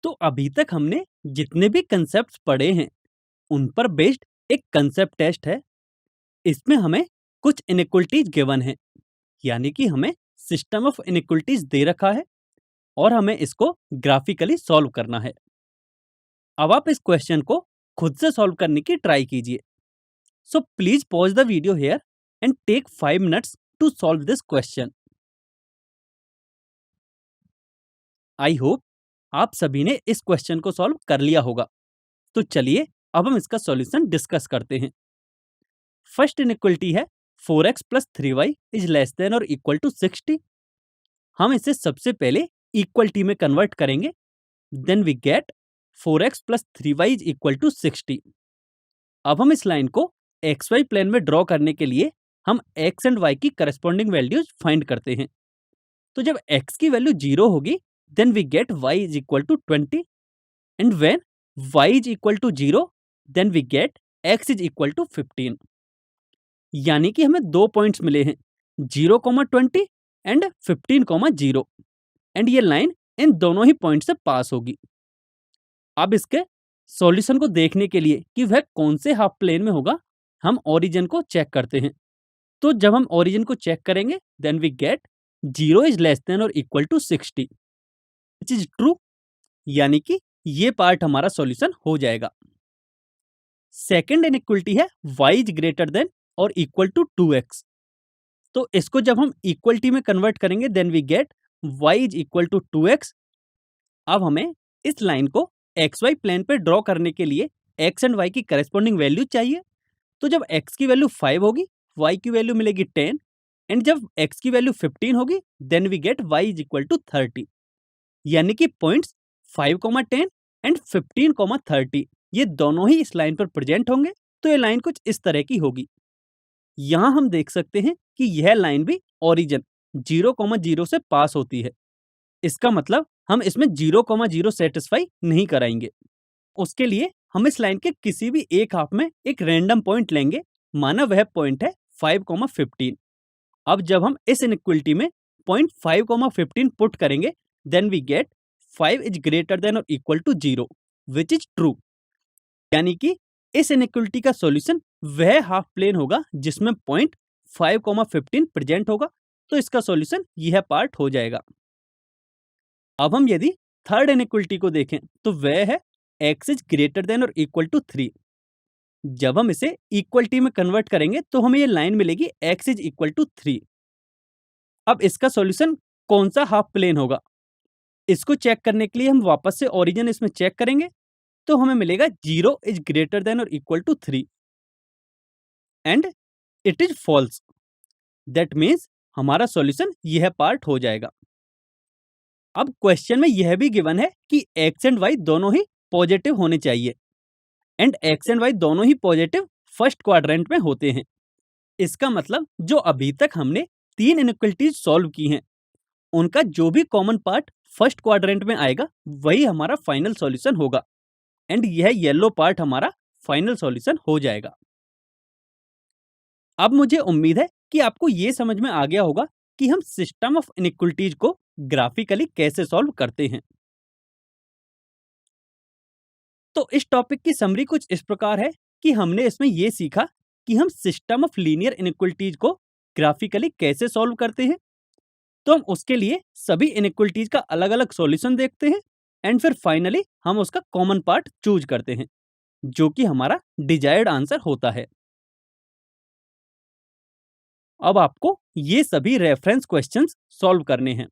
तो अभी तक हमने जितने भी कंसेप्ट्स पढ़े हैं, उन पर बेस्ड एक कंसेप्ट टेस्ट है। इसमें हमें कुछ इनइक्वलिटीज गिवन है, यानी कि हमें सिस्टम ऑफ इनइक्वलिटीज दे रखा है और हमें इसको ग्राफिकली सॉल्व करना है। अब आप इस क्वेश्चन को खुद से सॉल्व करने की ट्राई कीजिए। So please pause the video here and take 5 minutes to solve this question. I hope आप सभी ने इस क्वेश्चन को सॉल्व कर लिया होगा। तो चलिए अब हम इसका सॉल्यूशन डिस्कस करते हैं। फर्स्ट इनइक्वलिटी है 4x plus 3y is less than और इक्वल टू 60। हम इसे सबसे पहले इक्वलिटी में कन्वर्ट करेंगे, then we get 4x plus 3y is equal to 60। अब हम इस लाइन को xy प्लेन में ड्रॉ करने के लिए हम x एंड y की करस्पॉन्डिंग वैल्यूज फाइंड करते हैं। तो जब x की वैल्यू 0 होगी, then we get y is equal to 20 and when y is equal to 0, then we get x is equal to 15। यानी कि हमें दो पॉइंट्स मिले हैं, 0,20 एंड 15,0, एंड ये लाइन इन दोनों ही पॉइंट से पास होगी। अब इसके सॉल्यूशन को देखने के लिए कि वह कौन से हाफ प्लेन में होगा, हम ओरिजिन को चेक करते हैं। तो जब हम ओरिजिन को चेक करेंगे, then we get 0 is less than और equal to 60, which is true, यानी कि ये पार्ट हमारा सॉल्यूशन हो जाएगा। सेकेंड इनइक्वलिटी है y इज ग्रेटर देन और इक्वल टू 2x। तो इसको जब हम इक्वलिटी में कन्वर्ट करेंगे, then we get y is equal to 2x। अब हमें इस लाइन को xy प्लेन पे ड्रॉ करने के लिए x एंड y की करस्पॉन्डिंग वैल्यू चाहिए। तो जब x की वैल्यू 5 होगी, y की वैल्यू मिलेगी 10, एंड जब x की वैल्यू 15 होगी, then we get y is equal to 30। यानी कि पॉइंट्स 5,10 एंड 15,30 ये दोनों ही इस लाइन पर प्रेजेंट होंगे। तो ये लाइन कुछ इस तरह की होगी। यहां हम देख सकते हैं कि यह लाइन भी ओरिजिन 0,0 से पास होती है। इसका मतलब हम इसमें 0,0 सेटिस्फाई नहीं कराएंगे। उसके लिए हम इस लाइन के किसी भी एक हाफ में एक रैंडम पॉइंट लेंगे, माना वह पॉइंट है 5,15। अब जब हम इस इनइक्वलिटी में पॉइंट 5,15 पुट करेंगे, then we get 5 is greater than और equal to 0, which is true. यानी कि इस इनइक्वलिटी का सॉल्यूशन वह हाफ प्लेन होगा जिसमें पॉइंट 5,15 प्रेजेंट होगा। तो इसका सॉल्यूशन यह पार्ट हो जाएगा। अब हम यदि थर्ड इनइक्वलिटी को देखें, तो वह है x इज ग्रेटर देन और इक्वल टू 3। जब हम इसे इक्वलिटी में कन्वर्ट करेंगे, तो हमें ये लाइन मिलेगी x इज इक्वल टू 3। अब इसका सॉल्यूशन कौन सा हाफ प्लेन होगा, इसको चेक करने के लिए हम वापस से ओरिजिन इसमें चेक करेंगे। तो हमें मिलेगा 0 इज ग्रेटर देन और equal to 3 and it is false. That means हमारा सॉल्यूशन यह पार्ट हो जाएगा। अब क्वेश्चन में यह भी गिवन है कि x एंड y दोनों ही पॉजिटिव होने चाहिए, एंड x एंड y दोनों ही पॉजिटिव फर्स्ट क्वाड्रेंट में होते हैं। इसका मतलब जो अभी तक हमने 3 इनइक्वलिटीज सॉल्व की हैं, उनका जो भी कॉमन पार्ट फर्स्ट क्वाड्रेंट में आएगा, वही हमारा फाइनल सॉल्यूशन होगा, एंड यह येलो पार्ट हमारा फाइनल सॉल्यूशन हो जाएगा। अब मुझे उम्मीद है कि आपको यह समझ में आ गया होगा कि हम सिस्टम ऑफ इनइक्वलिटीज को ग्राफिकली कैसे सॉल्व करते हैं। तो इस टॉपिक की समरी कुछ इस प्रकार है कि हमने इसमें यह सीखा कि हम सिस्टम ऑफ लीनियर इनइक्वलिटीज को ग्राफिकली कैसे सॉल्व करते हैं। तो हम उसके लिए सभी इनइक्वलिटीज का अलग अलग सॉल्यूशन देखते हैं, एंड फिर फाइनली हम उसका कॉमन पार्ट चूज करते हैं, जो कि हमारा डिजायर्ड आंसर होता है। अब आपको ये सभी रेफरेंस क्वेश्चंस सॉल्व करने हैं।